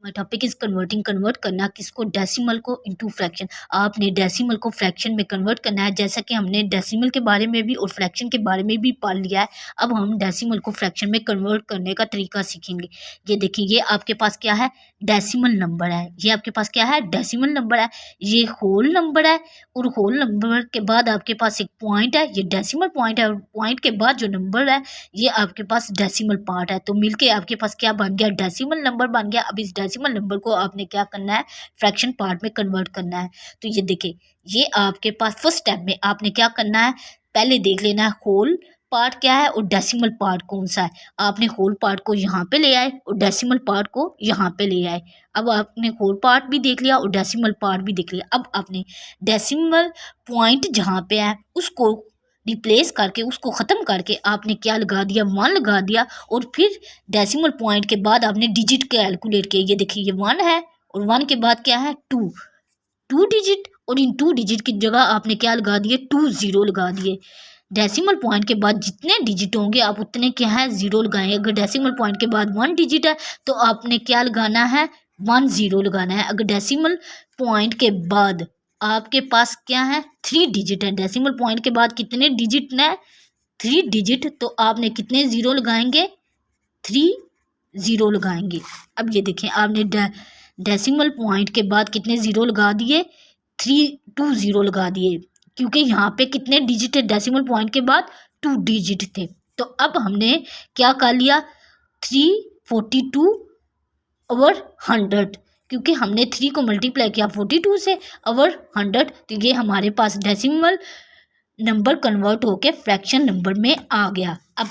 My topic is converting. Convert करना किसको, decimal को इनटू फ्रैक्शन। आपने डेसिमल को फ्रैक्शन में कन्वर्ट करना है, जैसा कि हमने डेसिमल के बारे में भी और फ्रैक्शन के बारे में भी पढ़ लिया है। अब हम डेसिमल को फ्रैक्शन में कन्वर्ट करने का तरीका सीखेंगे। ये देखिए, ये आपके पास क्या है, डेसिमल नंबर है। ये आपके पास क्या है, डेसिमल नंबर है। ये होल नंबर है और होल नंबर के बाद आपके पास एक पॉइंट है, ये डेसिमल पॉइंट है। और पॉइंट के बाद जो नंबर है ये आपके पास डेसिमल पार्ट है। तो मिलके आपके पास क्या बन गया, डेसिमल नंबर बन गया। अब इस डेसिमल नंबर को आपने क्या करना है, फ्रैक्शन पार्ट में कन्वर्ट करना है। तो ये देखिए, ये आपके पास फर्स्ट स्टेप में आपने क्या करना है, पहले देख लेना है होल पार्ट क्या है और डेसिमल पार्ट कौन सा है। आपने होल पार्ट को यहाँ पे ले आए और डेसिमल पार्ट को यहाँ पे ले आए। अब आपने होल पार्ट भी देख लिया और डेसिमल पार्ट भी देख लिया। अब आपने डेसिमल पॉइंट जहाँ पे है उसको रिप्लेस करके, उसको ख़त्म करके आपने क्या लगा दिया, 1 लगा दिया। और फिर डेसिमल पॉइंट के बाद आपने डिजिट कैलकुलेट किए। ये देखिए, ये 1 है और 1 के बाद क्या है, 2 डिजिट। और इन 2 डिजिट की जगह आपने क्या लगा दिए, 2 0 लगा दिए। डेसिमल पॉइंट के बाद जितने डिजिट होंगे आप उतने क्या है, 0 लगाएंगे। अगर डेसिमल पॉइंट के बाद 1 डिजिट है तो आपने क्या लगाना है, 1 0 लगाना है। अगर डेसिमल पॉइंट के बाद आपके पास क्या है, 3 डिजिट है। डेसिमल पॉइंट के बाद कितने डिजिट है, 3 डिजिट। तो आपने कितने 0 लगाएंगे, 3 0 लगाएंगे। अब ये देखें, आपने डेसिमल पॉइंट के बाद कितने 0 लगा दिए, 2 0 लगा दिए, क्योंकि यहाँ पे कितने डिजिट है, डेसिमल पॉइंट के बाद 2 डिजिट थे। तो अब हमने क्या कर लिया, 342 ओवर 100, क्योंकि हमने 3 को मल्टीप्लाई किया 42 से ओवर 100। तो ये हमारे पास डेसिमल नंबर कन्वर्ट होके फ्रैक्शन नंबर में आ गया। अब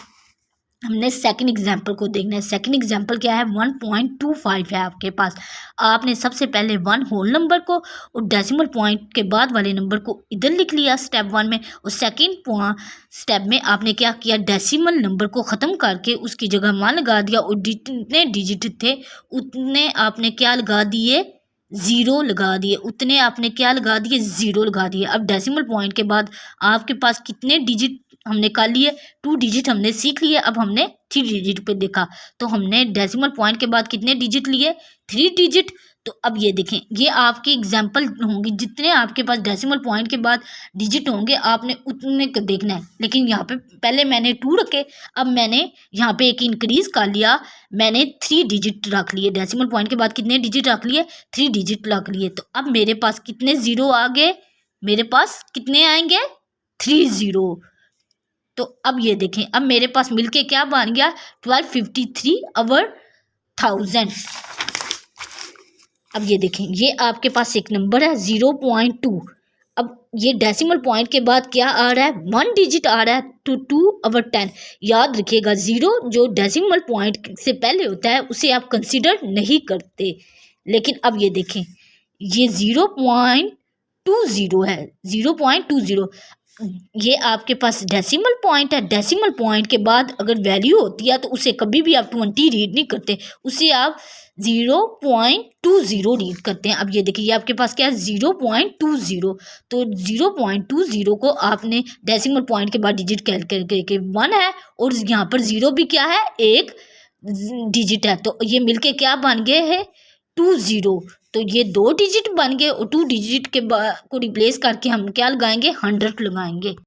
हमने सेकंड एग्जाम्पल को देखना है। सेकंड एग्जाम्पल क्या है, 1.25 है आपके पास। आपने सबसे पहले 1 होल नंबर को और डेसिमल पॉइंट के बाद वाले नंबर को इधर लिख लिया स्टेप 1 में। और सेकंड स्टेप में आपने क्या किया, डेसिमल नंबर को ख़त्म करके उसकी जगह 1 लगा दिया और जितने डिजिट थे उतने आपने क्या लगा दिए, 0 लगा दिए। उतने आपने क्या लगा दिए, 0 लगा दिए। अब डेसिमल पॉइंट के बाद आपके पास कितने डिजिट हमने कर लिए, 2 डिजिट हमने सीख लिए। अब हमने 3 डिजिट पे देखा, तो हमने डेसिमल पॉइंट के बाद कितने डिजिट लिए, 3 डिजिट। तो अब ये देखें, ये आपके एग्जाम्पल होंगे, जितने आपके पास डेसिमल पॉइंट के बाद डिजिट होंगे आपने उतने को देखना है। लेकिन यहाँ पे पहले मैंने 2 रखे, अब मैंने यहाँ पे एक इंक्रीज कर लिया, मैंने 3 डिजिट रख लिए। डेसिमल पॉइंट के बाद कितने डिजिट रख लिए, 3 डिजिट रख लिए। तो अब मेरे पास कितने 0 आ गए, मेरे पास कितने आएंगे, 3 0। तो अब ये देखें, अब मेरे पास मिलके क्या बन गया, 1253 ओवर 1000। अब ये देखें, ये आपके पास एक नंबर है 0.2। अब ये डेसिमल पॉइंट के बाद क्या आ रहा है, 1 डिजिट आ रहा है, तो 2 ओवर 10। याद रखिएगा, 0 जो डेसिमल पॉइंट से पहले होता है उसे आप कंसिडर नहीं करते। लेकिन अब ये देखें, ये 0.20 है, 0.20। ये आपके पास डेसिमल पॉइंट है। डेसिमल पॉइंट के बाद अगर वैल्यू होती है तो उसे कभी भी आप 20 रीड नहीं करते, उसे आप 0.20 रीड करते हैं। अब ये देखिए, ये आपके पास क्या है, 0.20। तो 0.20 को आपने डेसिमल पॉइंट के बाद डिजिट कैलकुलेट करके 1 है और यहाँ पर 0 भी क्या है, एक डिजिट है। तो ये मिलके क्या बन गए है, 20। तो ये 2 डिजिट बन गए और 2 डिजिट के को रिप्लेस करके हम क्या लगाएंगे, 100 लगाएंगे।